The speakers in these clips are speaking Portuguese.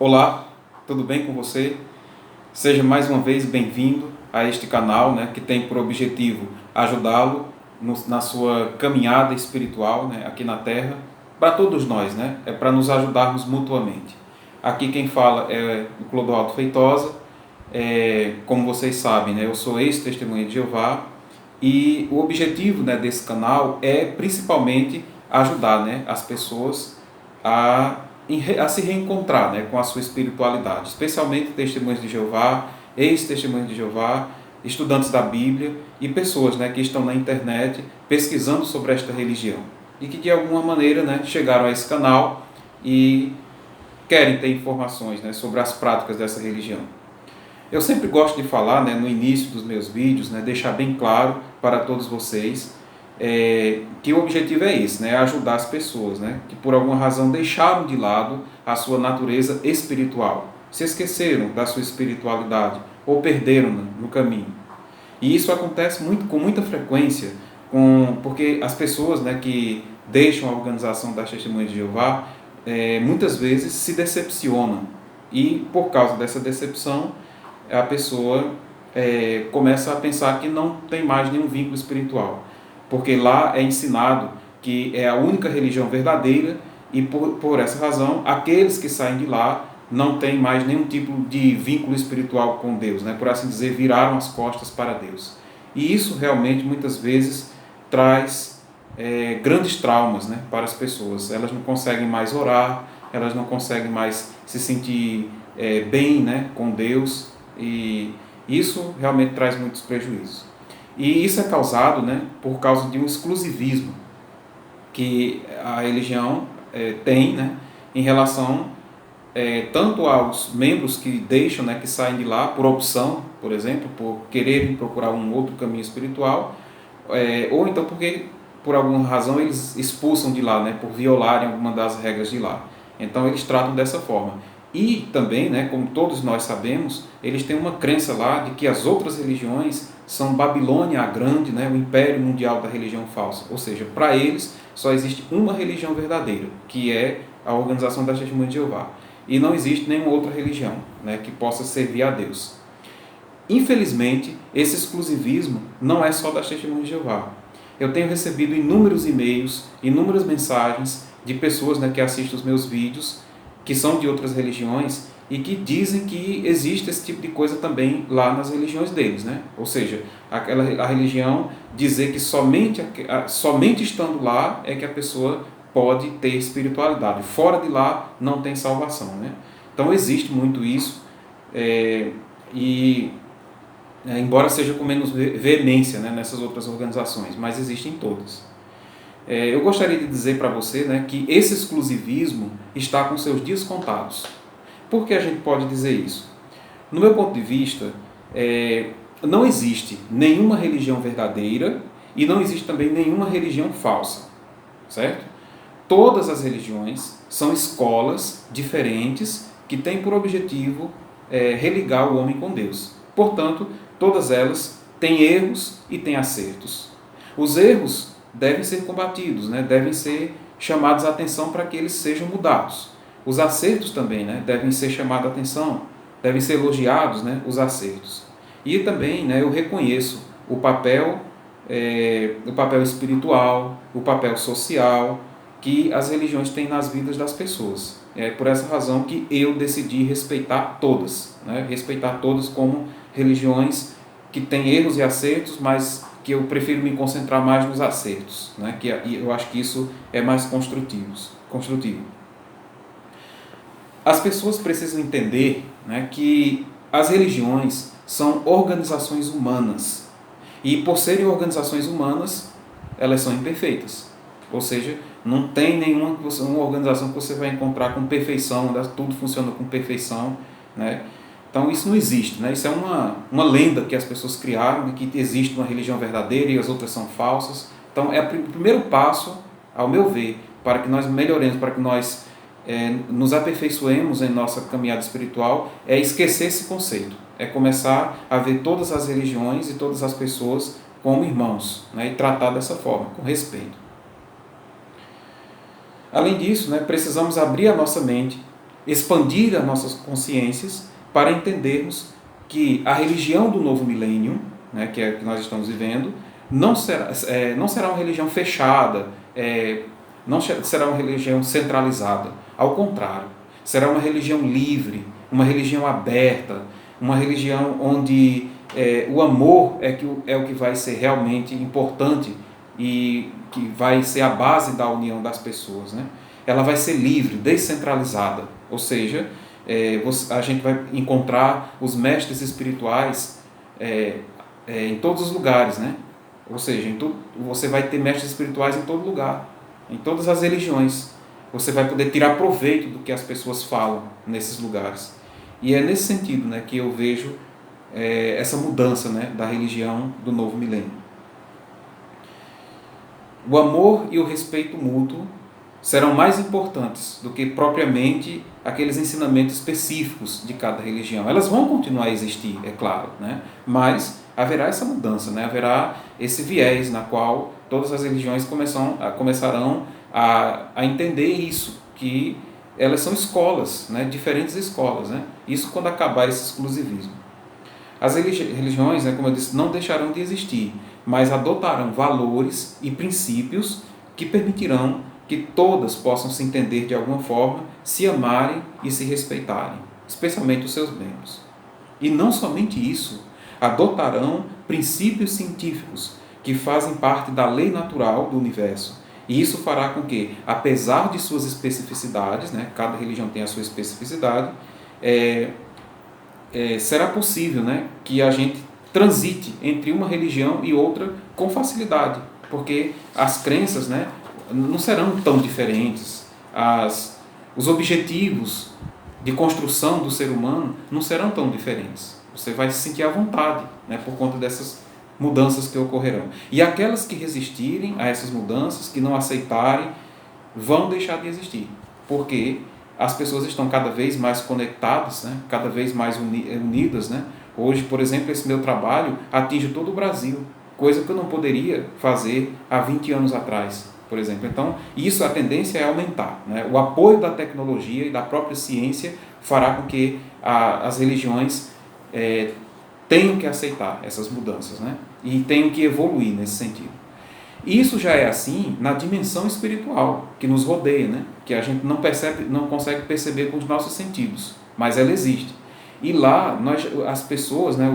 Olá, tudo bem com você? Seja mais uma vez bem-vindo a este canal, que tem por objetivo ajudá-lo na sua caminhada espiritual, aqui na Terra, para todos nós, é para nos ajudarmos mutuamente. Aqui quem fala é o Clodoaldo Feitosa, como vocês sabem, eu sou ex-testemunha de Jeová e o objetivo desse canal é principalmente ajudar as pessoas a se reencontrar com a sua espiritualidade, especialmente testemunhas de Jeová, ex-testemunhas de Jeová, estudantes da Bíblia e pessoas que estão na internet pesquisando sobre esta religião e que de alguma maneira chegaram a esse canal e querem ter informações sobre as práticas dessa religião. Eu sempre gosto de falar no início dos meus vídeos, deixar bem claro para todos vocês que o objetivo é esse, ajudar as pessoas que por alguma razão deixaram de lado a sua natureza espiritual, se esqueceram da sua espiritualidade ou perderam no caminho. E isso acontece com muita frequência, porque as pessoas que deixam a organização das Testemunhas de Jeová muitas vezes se decepcionam e por causa dessa decepção a pessoa começa a pensar que não tem mais nenhum vínculo espiritual. Porque lá é ensinado que é a única religião verdadeira e por essa razão, aqueles que saem de lá não têm mais nenhum tipo de vínculo espiritual com Deus, por assim dizer, viraram as costas para Deus. E isso realmente muitas vezes traz grandes traumas para as pessoas. Elas não conseguem mais orar, elas não conseguem mais se sentir bem com Deus e isso realmente traz muitos prejuízos. E isso é causado por causa de um exclusivismo que a religião tem em relação tanto aos membros que deixam, que saem de lá por opção, por exemplo, por quererem procurar um outro caminho espiritual, ou então porque por alguma razão eles expulsam de lá, por violarem alguma das regras de lá. Então eles tratam dessa forma. E também, como todos nós sabemos, eles têm uma crença lá de que as outras religiões são Babilônia a Grande, o império mundial da religião falsa. Ou seja, para eles só existe uma religião verdadeira, que é a Organização das Testemunhas de Jeová. E não existe nenhuma outra religião que possa servir a Deus. Infelizmente, esse exclusivismo não é só das Testemunhas de Jeová. Eu tenho recebido inúmeros e-mails, inúmeras mensagens de pessoas que assistem os meus vídeos, que são de outras religiões e que dizem que existe esse tipo de coisa também lá nas religiões deles, Ou seja, a religião dizer que somente estando lá é que a pessoa pode ter espiritualidade, fora de lá não tem salvação, Então existe muito isso embora seja com menos veemência nessas outras organizações, mas existem todas. Eu gostaria de dizer para você que esse exclusivismo está com seus dias contados. Por que a gente pode dizer isso? No meu ponto de vista, não existe nenhuma religião verdadeira e não existe também nenhuma religião falsa, certo? Todas as religiões são escolas diferentes que têm por objetivo religar o homem com Deus. Portanto, todas elas têm erros e têm acertos. Os erros devem ser combatidos, devem ser chamados a atenção para que eles sejam mudados. Os acertos também devem ser chamados a atenção, devem ser elogiados os acertos. E também eu reconheço o papel espiritual, o papel social que as religiões têm nas vidas das pessoas. É por essa razão que eu decidi respeitar todas, respeitar todas como religiões que têm erros e acertos, mas que eu prefiro me concentrar mais nos acertos, que eu acho que isso é mais construtivo. As pessoas precisam entender que as religiões são organizações humanas e por serem organizações humanas, elas são imperfeitas, ou seja, não tem nenhuma uma organização que você vai encontrar com perfeição, tudo funciona com perfeição, Então isso não existe, Isso é uma lenda que as pessoas criaram, que existe uma religião verdadeira e as outras são falsas. Então o primeiro passo, ao meu ver, para que nós melhoremos, para que nós nos aperfeiçoemos em nossa caminhada espiritual, é esquecer esse conceito, é começar a ver todas as religiões e todas as pessoas como irmãos, e tratar dessa forma, com respeito. Além disso, precisamos abrir a nossa mente expandir as nossas consciências para entendermos que a religião do novo milênio, né, que é a que nós estamos vivendo, não será uma religião fechada, não será uma religião centralizada. Ao contrário, será uma religião livre, uma religião aberta, uma religião onde o amor é o que vai ser realmente importante e que vai ser a base da união das pessoas, né? Ela vai ser livre, descentralizada, ou seja, a gente vai encontrar os mestres espirituais em todos os lugares, né? Ou seja, você vai ter mestres espirituais em todo lugar, em todas as religiões. Você vai poder tirar proveito do que as pessoas falam nesses lugares. E é nesse sentido, né, que eu vejo essa mudança, né, da religião do novo milênio. O amor e o respeito mútuo serão mais importantes do que propriamente aqueles ensinamentos específicos de cada religião. Elas vão continuar a existir, é claro, né? Mas haverá essa mudança, né? Haverá esse viés na qual todas as religiões começarão a entender isso, que elas são escolas, né? Diferentes escolas, né? Isso quando acabar esse exclusivismo. As religiões, né, como eu disse, não deixarão de existir, mas adotarão valores e princípios que permitirão que todas possam se entender de alguma forma, se amarem e se respeitarem, especialmente os seus membros. E não somente isso, adotarão princípios científicos que fazem parte da lei natural do universo. E isso fará com que, apesar de suas especificidades, né, cada religião tem a sua especificidade, será possível, né, que a gente transite entre uma religião e outra com facilidade, porque as crenças, né, não serão tão diferentes, os objetivos de construção do ser humano não serão tão diferentes. Você vai se sentir à vontade, né, por conta dessas mudanças que ocorrerão. E aquelas que resistirem a essas mudanças, que não aceitarem, vão deixar de existir, porque as pessoas estão cada vez mais conectadas, né? Cada vez mais unidas, né? Hoje, por exemplo, esse meu trabalho atinge todo o Brasil, coisa que eu não poderia fazer há 20 anos atrás, por exemplo. Então, a tendência é aumentar, né? O apoio da tecnologia e da própria ciência fará com que as religiões tenham que aceitar essas mudanças, né? E tenham que evoluir nesse sentido. Isso já é assim na dimensão espiritual que nos rodeia, né? Que a gente não consegue perceber com os nossos sentidos, mas ela existe. E lá, as pessoas, né,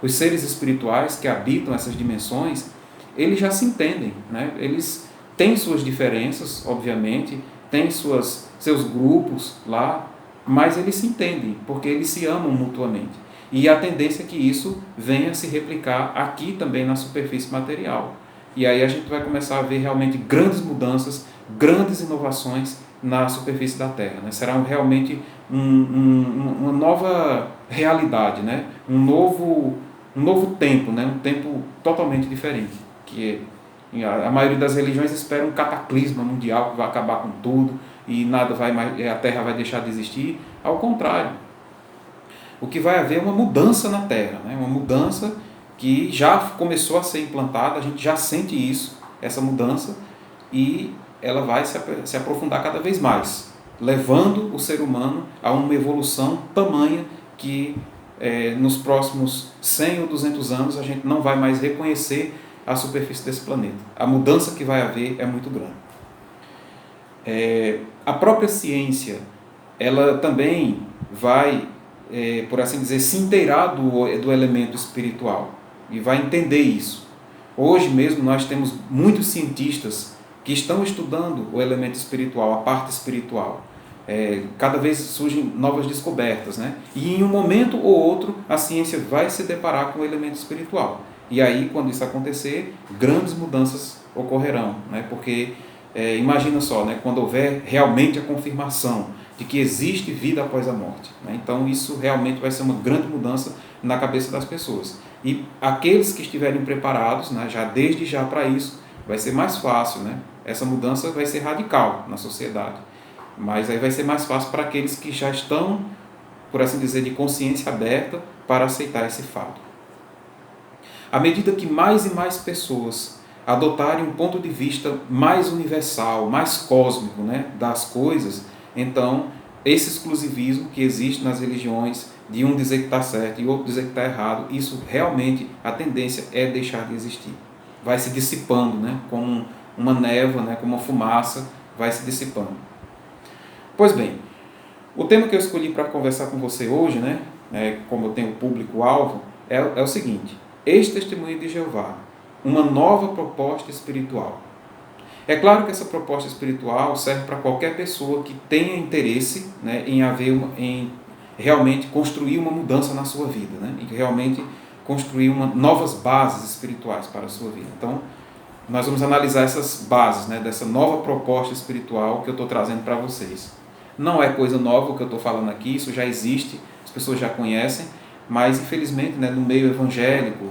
os seres espirituais que habitam essas dimensões, eles já se entendem, né? Eles têm suas diferenças, obviamente, têm seus grupos lá, mas eles se entendem, porque eles se amam mutuamente. E a tendência é que isso venha a se replicar aqui também na superfície material. E aí a gente vai começar a ver realmente grandes mudanças, grandes inovações na superfície da Terra, né? Será realmente uma nova realidade, né? um novo tempo, né? Um tempo totalmente diferente. Que a maioria das religiões espera um cataclisma mundial que vai acabar com tudo e nada vai mais, a Terra vai deixar de existir. Ao contrário, o que vai haver é uma mudança na Terra, né? Uma mudança que já começou a ser implantada, a gente já sente isso, essa mudança, e ela vai se aprofundar cada vez mais, levando o ser humano a uma evolução tamanha que nos próximos 100 ou 200 anos a gente não vai mais reconhecer a superfície desse planeta. A mudança que vai haver é muito grande. A própria ciência, ela também vai, por assim dizer, se inteirar do elemento espiritual e vai entender isso. Hoje mesmo nós temos muitos cientistas que estão estudando o elemento espiritual, a parte espiritual. Cada vez surgem novas descobertas, né? E em um momento ou outro a ciência vai se deparar com o elemento espiritual. E aí, quando isso acontecer, grandes mudanças ocorrerão, né? Porque imagina só, né? Quando houver realmente a confirmação de que existe vida após a morte, né? Então isso realmente vai ser uma grande mudança na cabeça das pessoas. E aqueles que estiverem preparados, né, desde já para isso, vai ser mais fácil, né? Essa mudança vai ser radical na sociedade, mas aí vai ser mais fácil para aqueles que já estão, por assim dizer, de consciência aberta para aceitar esse fato. À medida que mais e mais pessoas adotarem um ponto de vista mais universal, mais cósmico, né, das coisas, então esse exclusivismo que existe nas religiões, de um dizer que está certo e outro dizer que está errado, isso realmente, a tendência é deixar de existir. Vai se dissipando, né? Como uma névoa, né? Como uma fumaça, vai se dissipando. Pois bem, o tema que eu escolhi para conversar com você hoje, né? Como eu tenho público-alvo, é o seguinte: ex-testemunha de Jeová, uma nova proposta espiritual. É claro que essa proposta espiritual serve para qualquer pessoa que tenha interesse, né, em realmente construir uma mudança na sua vida, né, e realmente construir novas bases espirituais para a sua vida. Então, nós vamos analisar essas bases, né, dessa nova proposta espiritual que eu estou trazendo para vocês. Não é coisa nova o que eu estou falando aqui, isso já existe, as pessoas já conhecem, mas infelizmente, né, no meio evangélico,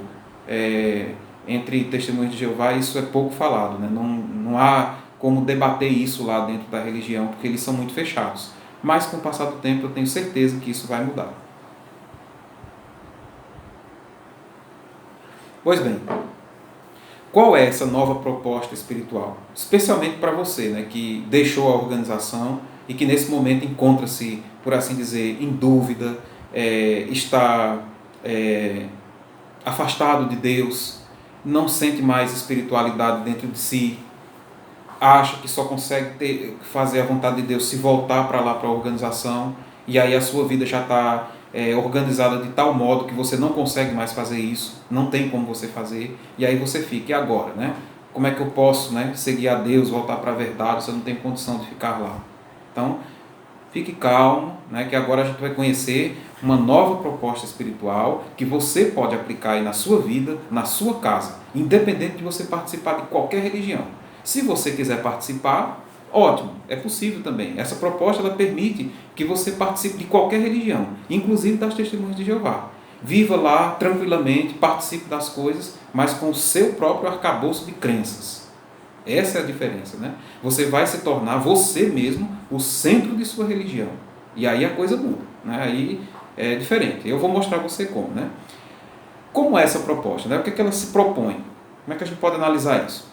entre testemunhos de Jeová, isso é pouco falado, né? Não há como debater isso lá dentro da religião, porque eles são muito fechados. Mas com o passar do tempo eu tenho certeza que isso vai mudar. Pois bem, qual é essa nova proposta espiritual? Especialmente para você, né, que deixou a organização e que nesse momento encontra-se, por assim dizer, em dúvida, está afastado de Deus, não sente mais espiritualidade dentro de si, acha que só consegue fazer a vontade de Deus se voltar para lá, para a organização, e aí a sua vida já está organizada de tal modo que você não consegue mais fazer isso, não tem como você fazer, e aí você fica, e agora, né? Como é que eu posso, né, seguir a Deus, voltar para a verdade, se eu não tenho condição de ficar lá? Então, fique calmo, né, que agora a gente vai conhecer uma nova proposta espiritual que você pode aplicar aí na sua vida, na sua casa, independente de você participar de qualquer religião. Se você quiser participar, ótimo, é possível também. Essa proposta ela permite que você participe de qualquer religião, inclusive das Testemunhas de Jeová. Viva lá tranquilamente, participe das coisas, mas com o seu próprio arcabouço de crenças. Essa é a diferença, né? Você vai se tornar você mesmo o centro de sua religião. E aí a coisa muda, né? Aí é diferente. Eu vou mostrar a você como, né? Como é essa proposta, né? O que é que ela se propõe? Como é que a gente pode analisar isso?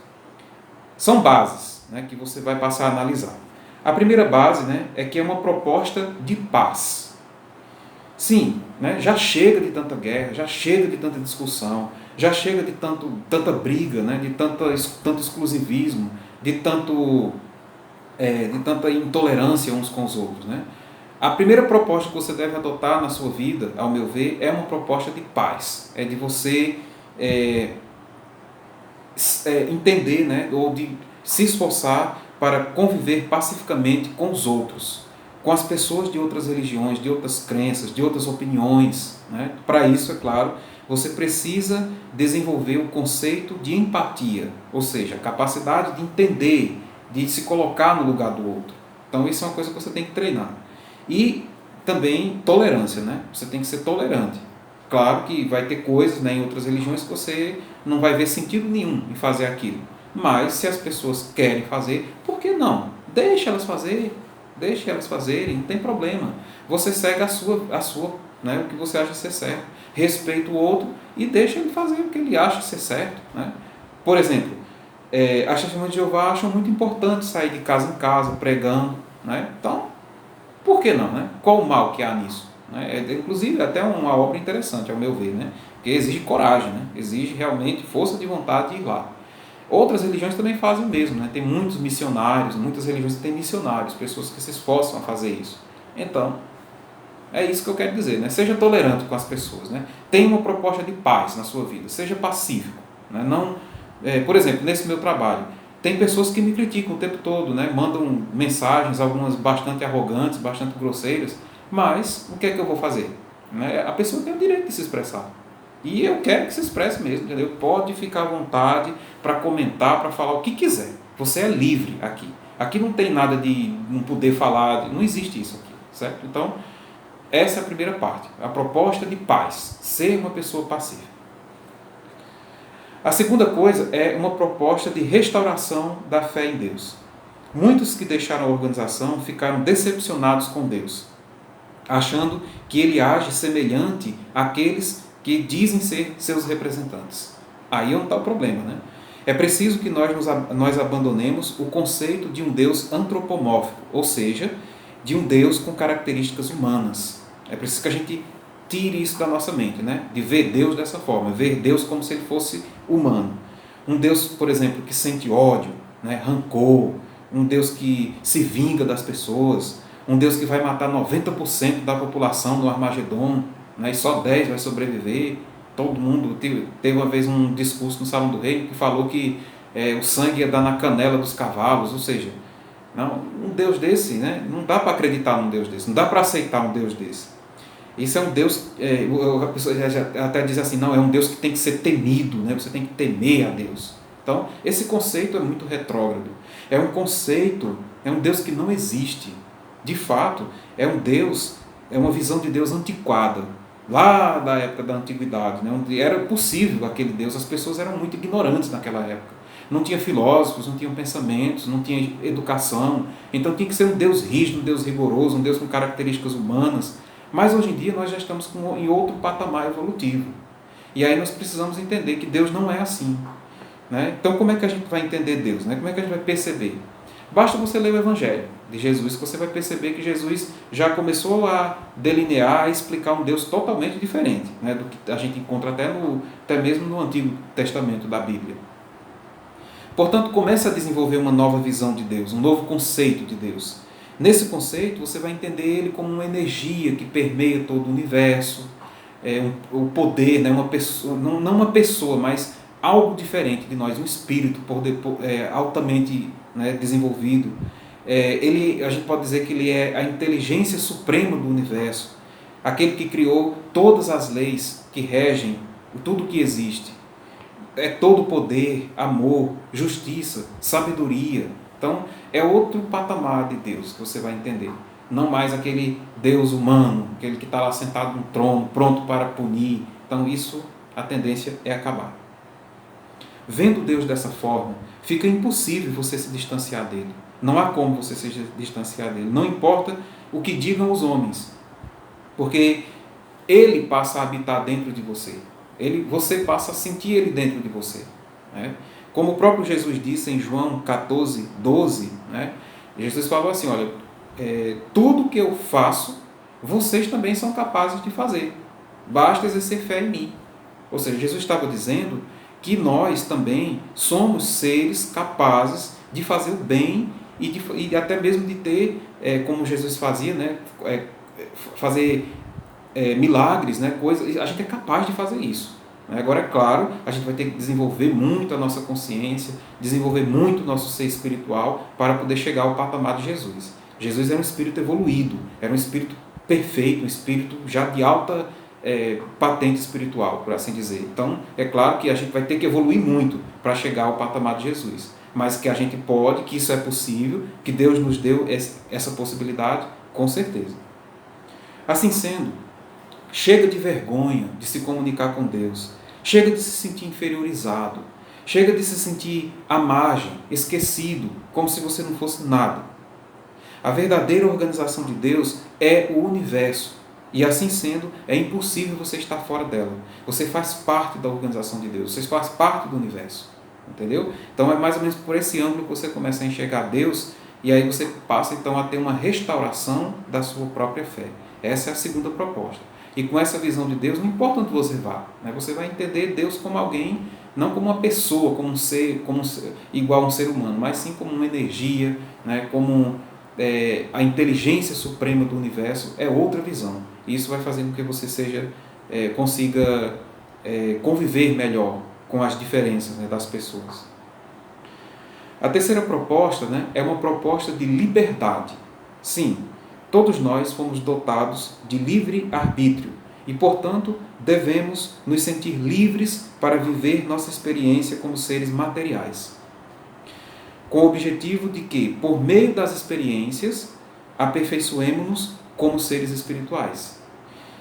São bases, né, que você vai passar a analisar. A primeira base, né, é que é uma proposta de paz. Sim, né, já chega de tanta guerra, já chega de tanta discussão, já chega de tanta briga, né, de tanto exclusivismo, de tanta intolerância uns com os outros. Né? A primeira proposta que você deve adotar na sua vida, ao meu ver, é uma proposta de paz. É de você entender, né, ou de se esforçar para conviver pacificamente com os outros, com as pessoas de outras religiões, de outras crenças, de outras opiniões. Né? Para isso, é claro, você precisa desenvolver o conceito de empatia, ou seja, a capacidade de entender, de se colocar no lugar do outro. Então, isso é uma coisa que você tem que treinar. E também tolerância, né? Você tem que ser tolerante. Claro que vai ter coisas, né, em outras religiões que você não vai ver sentido nenhum em fazer aquilo. Mas se as pessoas querem fazer, por que não? Deixe elas fazerem, não tem problema. Você segue a sua, né, o que você acha ser certo. Respeita o outro e deixa ele fazer o que ele acha ser certo. Né? Por exemplo, as Testemunhas de Jeová acham muito importante sair de casa em casa, pregando. Né? Então, por que não? Né? Qual o mal que há nisso? Inclusive, até uma obra interessante, ao meu ver, né? Que exige coragem, né? Exige realmente força de vontade de ir lá. Outras religiões também fazem o mesmo, né? Tem muitos missionários, muitas religiões que têm missionários, pessoas que se esforçam a fazer isso. Então, é isso que eu quero dizer, né? Seja tolerante com as pessoas, né? Tenha uma proposta de paz na sua vida, seja pacífico. Né? Não, por exemplo, nesse meu trabalho, tem pessoas que me criticam o tempo todo, né? Mandam mensagens, algumas bastante arrogantes, bastante grosseiras, mas o que é que eu vou fazer? Né? A pessoa tem o direito de se expressar. E eu quero que se expresse mesmo, entendeu? Pode ficar à vontade para comentar, para falar o que quiser. Você é livre aqui. Aqui não tem nada de não poder falar, não existe isso aqui, certo? Então, essa é a primeira parte, a proposta de paz, ser uma pessoa pacífica. A segunda coisa é uma proposta de restauração da fé em Deus. Muitos que deixaram a organização ficaram decepcionados com Deus, achando que ele age semelhante àqueles que dizem ser seus representantes. Aí é onde está o problema, né? É preciso que nós abandonemos o conceito de um Deus antropomórfico, ou seja, de um Deus com características humanas. É preciso que a gente tire isso da nossa mente, né? De ver Deus dessa forma, ver Deus como se ele fosse humano. Um Deus, por exemplo, que sente ódio, né? Rancor, um Deus que se vinga das pessoas, um Deus que vai matar 90% da população no Armagedon, né? E só 10 vai sobreviver. Todo mundo teve uma vez um discurso no Salão do Rei que falou que o sangue ia dar na canela dos cavalos, ou seja, não, um Deus desse, né? Não dá para acreditar num Deus desse, não dá para aceitar um Deus desse. Isso é um Deus, a pessoa já até diz assim, não, é um Deus que tem que ser temido, né? Você tem que temer a Deus. Então, esse conceito é muito retrógrado. É um conceito, é um Deus que não existe. De fato, é um Deus, é uma visão de Deus antiquada, lá da época da antiguidade, né? Onde era possível aquele Deus, as pessoas eram muito ignorantes naquela época. Não tinha filósofos, não tinham pensamentos, não tinha educação. Então tinha que ser um Deus rígido, um Deus rigoroso, um Deus com características humanas. Mas hoje em dia nós já estamos em outro patamar evolutivo. E aí nós precisamos entender que Deus não é assim. Né? Então como é que a gente vai entender Deus? Né? Como é que a gente vai perceber? Basta você ler o Evangelho de Jesus, que você vai perceber que Jesus já começou a delinear, a explicar um Deus totalmente diferente, né? Do que a gente encontra até mesmo no Antigo Testamento da Bíblia. Portanto, comece a desenvolver uma nova visão de Deus, um novo conceito de Deus. Nesse conceito, você vai entender ele como uma energia que permeia todo o universo, o poder, né? Uma pessoa, não uma pessoa, mas algo diferente de nós, um espírito altamente, né, desenvolvido. A gente pode dizer que ele é a inteligência suprema do universo, aquele que criou todas as leis que regem tudo que existe. É todo poder, amor, justiça, sabedoria. Então, é outro patamar de Deus que você vai entender. Não mais aquele Deus humano, aquele que está lá sentado no trono, pronto para punir. Então, a tendência é acabar. Vendo Deus dessa forma, fica impossível você se distanciar dele. Não há como você se distanciar dele. Não importa o que digam os homens, porque ele passa a habitar dentro de você. Você passa a sentir ele dentro de você. Né? Como o próprio Jesus disse em João 14, 12, né? Jesus falou assim, olha, tudo que eu faço, vocês também são capazes de fazer. Basta exercer fé em mim. Ou seja, Jesus estava dizendo que nós também somos seres capazes de fazer o bem e até mesmo de ter, como Jesus fazia, né? Fazer milagres, né? Coisas, a gente é capaz de fazer isso. Agora, é claro, a gente vai ter que desenvolver muito a nossa consciência, desenvolver muito o nosso ser espiritual para poder chegar ao patamar de Jesus. Jesus era um espírito evoluído, era um espírito perfeito, um espírito já de alta patente espiritual, por assim dizer. Então, é claro que a gente vai ter que evoluir muito para chegar ao patamar de Jesus, mas que a gente pode, que isso é possível, que Deus nos deu essa possibilidade, com certeza. Assim sendo, chega de vergonha de se comunicar com Deus, chega de se sentir inferiorizado, chega de se sentir à margem, esquecido, como se você não fosse nada. A verdadeira organização de Deus é o universo, e assim sendo, é impossível você estar fora dela. Você faz parte da organização de Deus, você faz parte do universo, entendeu? Então é mais ou menos por esse ângulo que você começa a enxergar Deus, e aí você passa então a ter uma restauração da sua própria fé. Essa é a segunda proposta. E com essa visão de Deus, não importa onde você vá, né? Você vai entender Deus como alguém, não como uma pessoa, como um ser igual a um ser humano, mas sim como uma energia, né? Como a inteligência suprema do universo. É outra visão. E isso vai fazer com que você consiga conviver melhor com as diferenças, né, das pessoas. A terceira proposta, né, é uma proposta de liberdade. Sim, todos nós fomos dotados de livre arbítrio e, portanto, devemos nos sentir livres para viver nossa experiência como seres materiais, com o objetivo de que, por meio das experiências, aperfeiçoemos-nos como seres espirituais.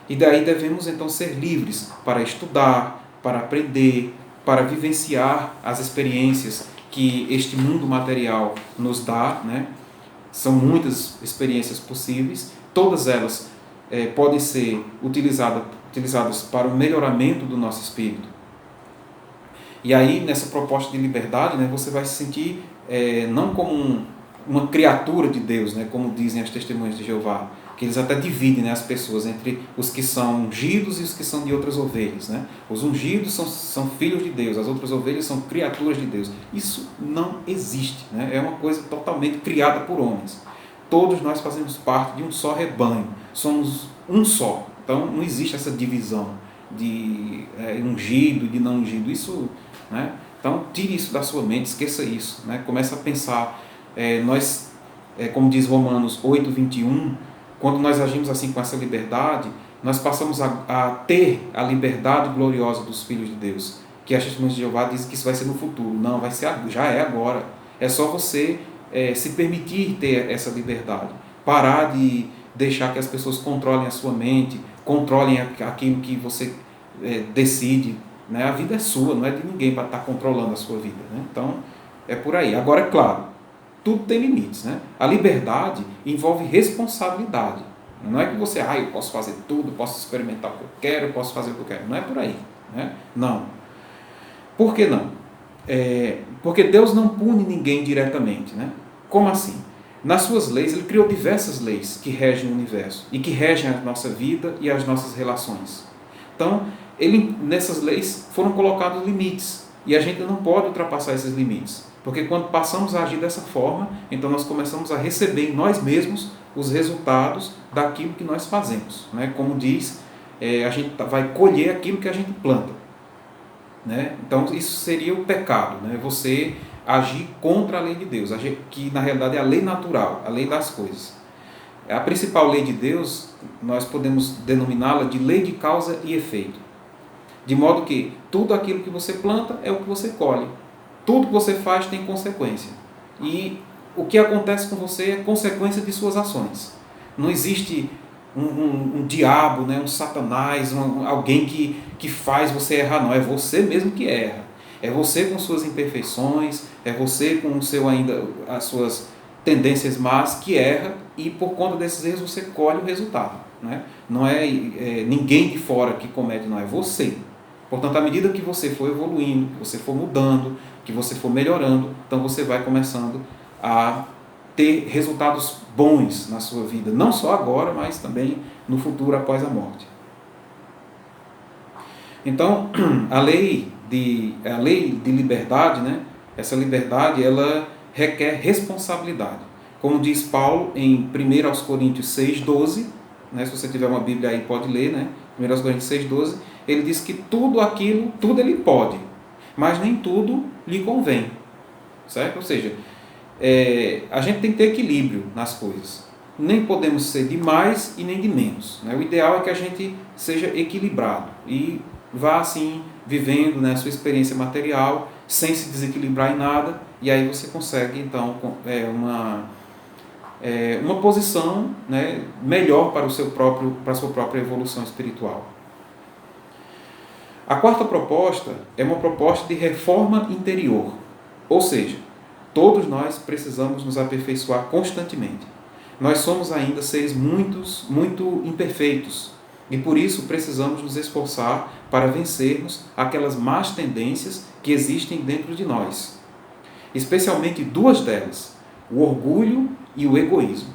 E daí devemos então ser livres para estudar, para aprender, para vivenciar as experiências que este mundo material nos dá, né? São muitas experiências possíveis, todas elas podem ser utilizadas para o melhoramento do nosso espírito. E aí, nessa proposta de liberdade, né, você vai se sentir não como uma criatura de Deus, né, como dizem as testemunhas de Jeová, que eles até dividem, né, as pessoas entre os que são ungidos e os que são de outras ovelhas, né? Os ungidos são filhos de Deus, as outras ovelhas são criaturas de Deus. Isso não existe, né? É uma coisa totalmente criada por homens. Todos nós fazemos parte de um só rebanho, somos um só. Então não existe essa divisão de ungido e de não ungido. Isso, né? Então tire isso da sua mente, esqueça isso, né? Comece a pensar. Como diz Romanos 8:21, quando nós agimos assim com essa liberdade, nós passamos a ter a liberdade gloriosa dos filhos de Deus, que as testemunhas de Jeová dizem que isso vai ser no futuro. Não, vai ser, já é agora. É só você se permitir ter essa liberdade, parar de deixar que as pessoas controlem a sua mente, controlem aquilo que você decide, né? A vida é sua, não é de ninguém para estar controlando a sua vida, né? Então é por aí. Agora, é claro, tudo tem limites, né? A liberdade envolve responsabilidade. Não é que você, eu posso fazer tudo, posso experimentar o que eu quero, posso fazer o que eu quero. Não é por aí, né? Não. Por que não? Porque Deus não pune ninguém diretamente, né? Como assim? Nas suas leis, Ele criou diversas leis que regem o universo e que regem a nossa vida e as nossas relações. Então, nessas leis foram colocados limites e a gente não pode ultrapassar esses limites. Porque quando passamos a agir dessa forma, então nós começamos a receber em nós mesmos os resultados daquilo que nós fazemos, né? Como diz, a gente vai colher aquilo que a gente planta, né? Então isso seria o pecado, né? Você agir contra a lei de Deus, que na realidade é a lei natural, a lei das coisas. A principal lei de Deus, nós podemos denominá-la de lei de causa e efeito. De modo que tudo aquilo que você planta é o que você colhe. Tudo que você faz tem consequência. E o que acontece com você é consequência de suas ações. Não existe um diabo, né, um satanás, alguém que faz você errar, não. É você mesmo que erra. É você com suas imperfeições, é você com as suas tendências más que erra, e por conta desses erros você colhe o resultado, né? Não é ninguém de fora que comete, não, é você. Portanto, à medida que você for evoluindo, que você for mudando, que você for melhorando, então você vai começando a ter resultados bons na sua vida, não só agora, mas também no futuro após a morte. Então, a lei de liberdade, né? Essa liberdade, ela requer responsabilidade. Como diz Paulo em 1 Coríntios 6:12, né? Se você tiver uma Bíblia aí pode ler, né? 1 Coríntios 6:12, ele diz que tudo ele pode, mas nem tudo lhe convém, certo? Ou seja, a gente tem que ter equilíbrio nas coisas. Nem podemos ser de mais e nem de menos, né? O ideal é que a gente seja equilibrado e vá assim vivendo, né, a sua experiência material sem se desequilibrar em nada, e aí você consegue então uma posição, né, melhor para a sua própria evolução espiritual. A quarta proposta é uma proposta de reforma interior, ou seja, todos nós precisamos nos aperfeiçoar constantemente. Nós somos ainda seres muito imperfeitos e por isso precisamos nos esforçar para vencermos aquelas más tendências que existem dentro de nós. Especialmente duas delas, o orgulho e o egoísmo.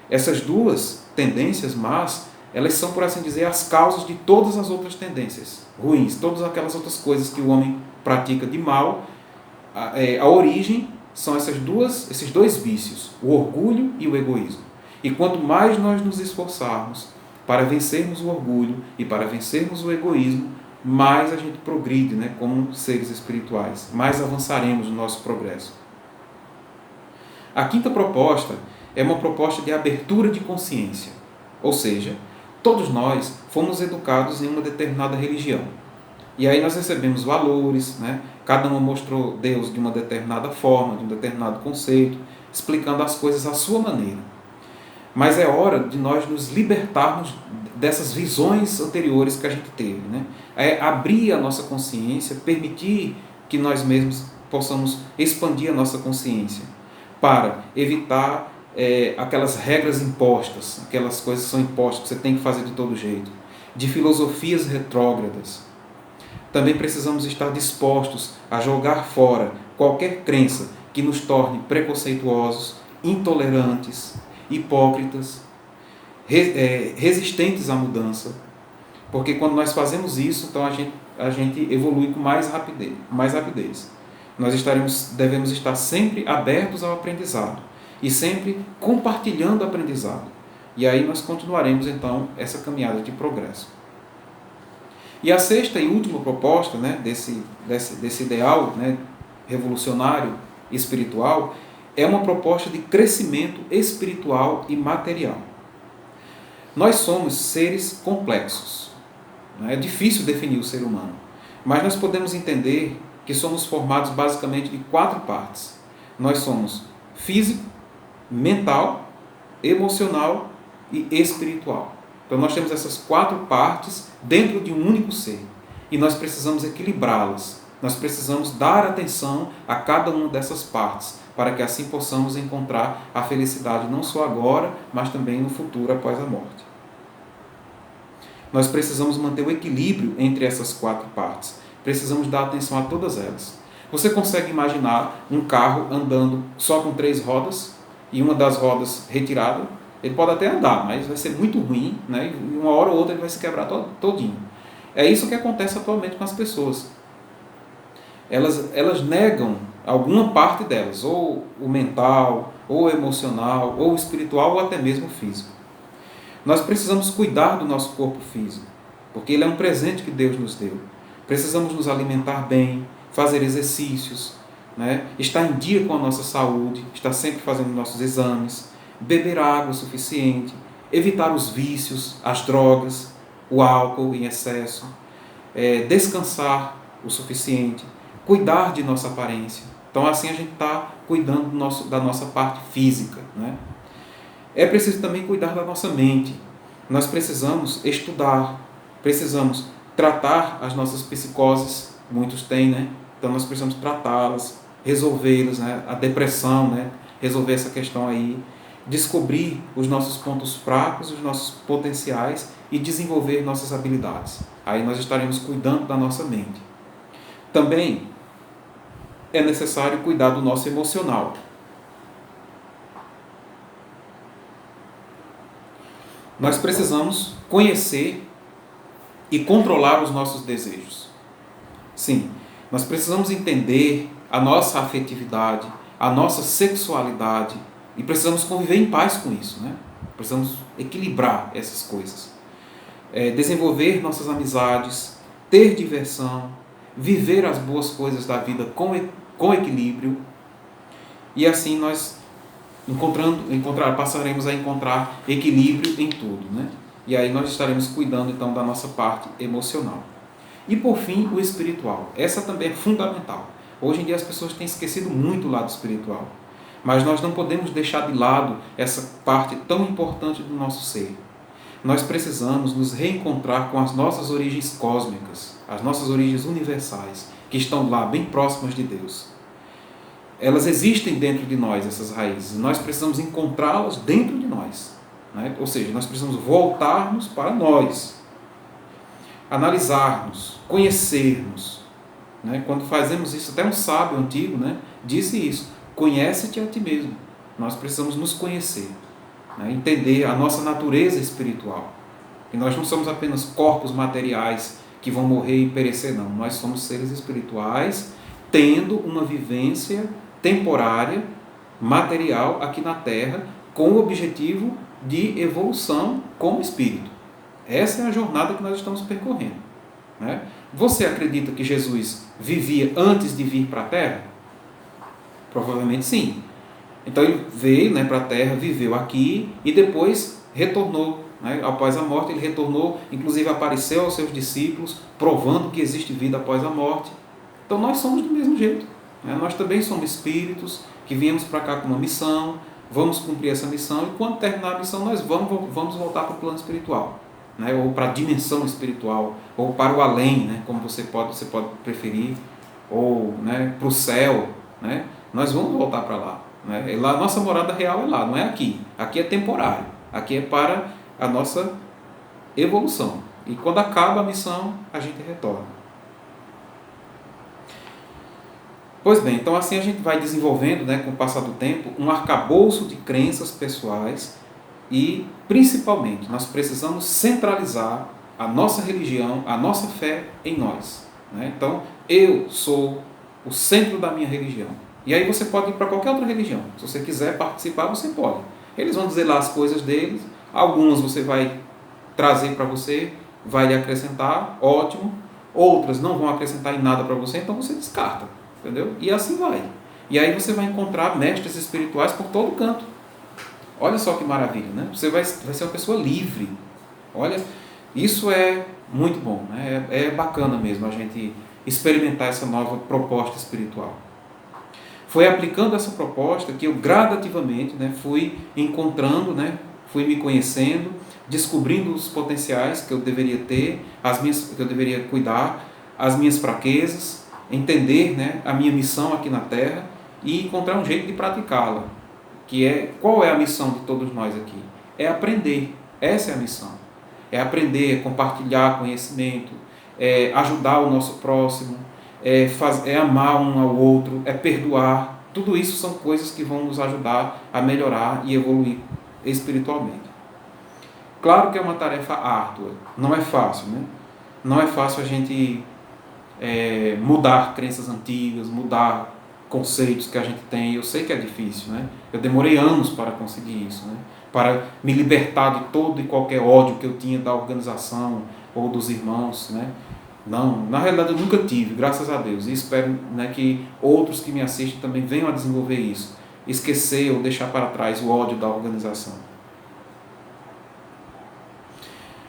Essas duas tendências más, elas são, por assim dizer, as causas de todas as outras tendências ruins, todas aquelas outras coisas que o homem pratica de mal. A origem são esses dois vícios, o orgulho e o egoísmo. E quanto mais nós nos esforçarmos para vencermos o orgulho e para vencermos o egoísmo, mais a gente progride, né, como seres espirituais, mais avançaremos no nosso progresso. A quinta proposta é uma proposta de abertura de consciência, ou seja, todos nós fomos educados em uma determinada religião. E aí nós recebemos valores, né? Cada um mostrou Deus de uma determinada forma, de um determinado conceito, explicando as coisas à sua maneira. Mas é hora de nós nos libertarmos dessas visões anteriores que a gente teve, né? É abrir a nossa consciência, permitir que nós mesmos possamos expandir a nossa consciência para evitar aquelas regras impostas, aquelas coisas que são impostas, que você tem que fazer de todo jeito, de filosofias retrógradas. Também precisamos estar dispostos a jogar fora qualquer crença que nos torne preconceituosos, intolerantes, hipócritas, resistentes à mudança. Porque quando nós fazemos isso, então a gente evolui com mais rapidez. Nós devemos estar sempre abertos ao aprendizado e sempre compartilhando o aprendizado. E aí nós continuaremos então essa caminhada de progresso. E a sexta e última proposta, né, desse ideal, né, revolucionário espiritual é uma proposta de crescimento espiritual e material. Nós somos seres complexos. É difícil definir o ser humano, mas nós podemos entender que somos formados basicamente de 4 partes. Nós somos físico, mental, emocional e espiritual. Então nós temos essas 4 partes dentro de um único ser e nós precisamos equilibrá-las. Nós precisamos dar atenção a cada uma dessas partes para que assim possamos encontrar a felicidade não só agora, mas também no futuro após a morte. Nós precisamos manter o equilíbrio entre essas 4 partes. Precisamos dar atenção a todas elas. Você consegue imaginar um carro andando só com 3 rodas e uma das rodas retirada? Ele pode até andar, mas vai ser muito ruim, né? E uma hora ou outra ele vai se quebrar todinho. É isso que acontece atualmente com as pessoas. Elas negam alguma parte delas, ou o mental, ou o emocional, ou o espiritual, ou até mesmo o físico. Nós precisamos cuidar do nosso corpo físico, porque ele é um presente que Deus nos deu. Precisamos nos alimentar bem, fazer exercícios, né? Estar em dia com a nossa saúde, estar sempre fazendo nossos exames, beber água o suficiente, evitar os vícios, as drogas, o álcool em excesso, descansar o suficiente, cuidar de nossa aparência. Então assim a gente está cuidando da nossa parte física, né? É preciso também cuidar da nossa mente. Nós precisamos estudar, precisamos tratar as nossas psicoses, muitos têm, né? Então nós precisamos tratá-las, resolvê-las, né? A depressão, né? Resolver essa questão aí, descobrir os nossos pontos fracos, os nossos potenciais e desenvolver nossas habilidades. Aí nós estaremos cuidando da nossa mente. Também é necessário cuidar do nosso emocional. Nós precisamos conhecer e controlar os nossos desejos. Sim, nós precisamos entender a nossa afetividade, a nossa sexualidade e precisamos conviver em paz com isso, né? Precisamos equilibrar essas coisas. Desenvolver nossas amizades, ter diversão, viver as boas coisas da vida com equilíbrio e assim nós passaremos a encontrar equilíbrio em tudo, né? E aí nós estaremos cuidando então da nossa parte emocional. E por fim, o espiritual. Essa também é fundamental. Hoje em dia as pessoas têm esquecido muito o lado espiritual, mas nós não podemos deixar de lado essa parte tão importante do nosso ser. Nós precisamos nos reencontrar com as nossas origens cósmicas, as nossas origens universais, que estão lá bem próximas de Deus. Elas existem dentro de nós, essas raízes. Nós precisamos encontrá-las dentro de nós, né? Ou seja, nós precisamos voltarmos para nós, analisarmos, conhecermos, né? Quando fazemos isso, até um sábio antigo, né, disse isso: conhece-te a ti mesmo. Nós precisamos nos conhecer, né? Entender a nossa natureza espiritual. E nós não somos apenas corpos materiais que vão morrer e perecer, não. Nós somos seres espirituais tendo uma vivência temporária, material aqui na Terra, com o objetivo de evolução como espírito. Essa é a jornada que nós estamos percorrendo, né? Você acredita que Jesus vivia antes de vir para a Terra? Provavelmente sim. Então ele veio, né, para a Terra, viveu aqui e depois retornou, né? Após a morte ele retornou, inclusive apareceu aos seus discípulos, provando que existe vida após a morte. Então nós somos do mesmo jeito. Nós também somos espíritos que viemos para cá com uma missão, vamos cumprir essa missão e quando terminar a missão nós vamos voltar para o plano espiritual, né? Ou para a dimensão espiritual, ou para o além, né? Como você pode preferir, ou, né, para o céu, né? Nós vamos voltar para lá, né? Lá nossa morada real é lá, não é aqui. Aqui é temporário, aqui é para a nossa evolução. E quando acaba a missão, a gente retorna. Pois bem, então assim a gente vai desenvolvendo, né, com o passar do tempo, um arcabouço de crenças pessoais e, principalmente, nós precisamos centralizar a nossa religião, a nossa fé em nós. Né? Então, eu sou o centro da minha religião. E aí você pode ir para qualquer outra religião. Se você quiser participar, você pode. Eles vão dizer lá as coisas deles, algumas você vai trazer para você, vai lhe acrescentar, ótimo. Outras não vão acrescentar em nada para você, então você descarta. Entendeu? E assim vai. E aí você vai encontrar mestres espirituais por todo canto. Olha só que maravilha, né? Você vai ser uma pessoa livre. Olha, isso é muito bom, né? É bacana mesmo a gente experimentar essa nova proposta espiritual. Foi aplicando essa proposta que eu gradativamente, né, fui encontrando, né, fui me conhecendo, descobrindo os potenciais que eu deveria ter, que eu deveria cuidar, as minhas fraquezas, entender, né, a minha missão aqui na Terra e encontrar um jeito de praticá-la. Qual é a missão de todos nós aqui? É aprender. Essa é a missão. É aprender, é compartilhar conhecimento, é ajudar o nosso próximo, é amar um ao outro, é perdoar. Tudo isso são coisas que vão nos ajudar a melhorar e evoluir espiritualmente. Claro que é uma tarefa árdua, não é fácil, né? Não é fácil a gente mudar crenças antigas, mudar conceitos que a gente tem. Eu sei que é difícil, né? Eu demorei anos para conseguir isso, né? Para me libertar de todo e qualquer ódio que eu tinha da organização ou dos irmãos, né? Não, na realidade eu nunca tive, graças a Deus, e espero, né, que outros que me assistem também venham a desenvolver isso, esquecer ou deixar para trás o ódio da organização.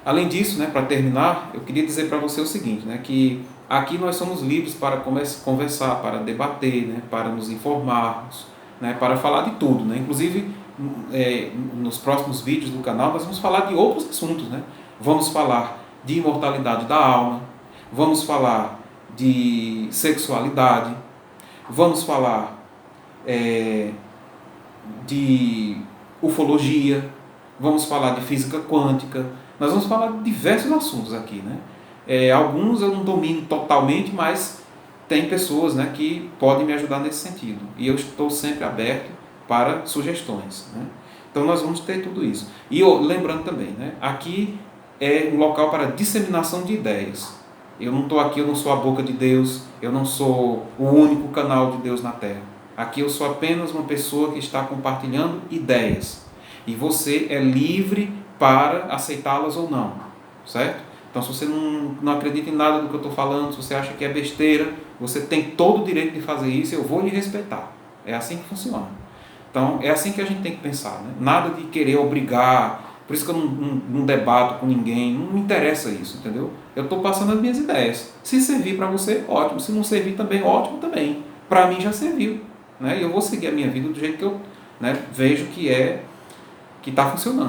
Além disso, né, para terminar, eu queria dizer para você o seguinte, né, que aqui nós somos livres para conversar, para debater, né, para nos informarmos, né, para falar de tudo. Né? Inclusive, nos próximos vídeos do canal, nós vamos falar de outros assuntos. Né? Vamos falar de imortalidade da alma, vamos falar de sexualidade, vamos falar de ufologia, vamos falar de física quântica, nós vamos falar de diversos assuntos aqui. Né? Alguns eu não domino totalmente, mas tem pessoas, né, que podem me ajudar nesse sentido. E eu estou sempre aberto para sugestões. Né? Então nós vamos ter tudo isso. E lembrando também, né, aqui é um local para disseminação de ideias. Eu não estou aqui, eu não sou a boca de Deus, eu não sou o único canal de Deus na Terra. Aqui eu sou apenas uma pessoa que está compartilhando ideias. E você é livre para aceitá-las ou não, certo? Então, se você não acredita em nada do que eu estou falando, se você acha que é besteira, você tem todo o direito de fazer isso, eu vou lhe respeitar. É assim que funciona. Então, é assim que a gente tem que pensar. Né? Nada de querer obrigar, por isso que eu não debato com ninguém, não me interessa isso, entendeu? Eu estou passando as minhas ideias. Se servir para você, ótimo. Se não servir também, ótimo também. Para mim já serviu. Né? E eu vou seguir a minha vida do jeito que eu, né, vejo que está funcionando.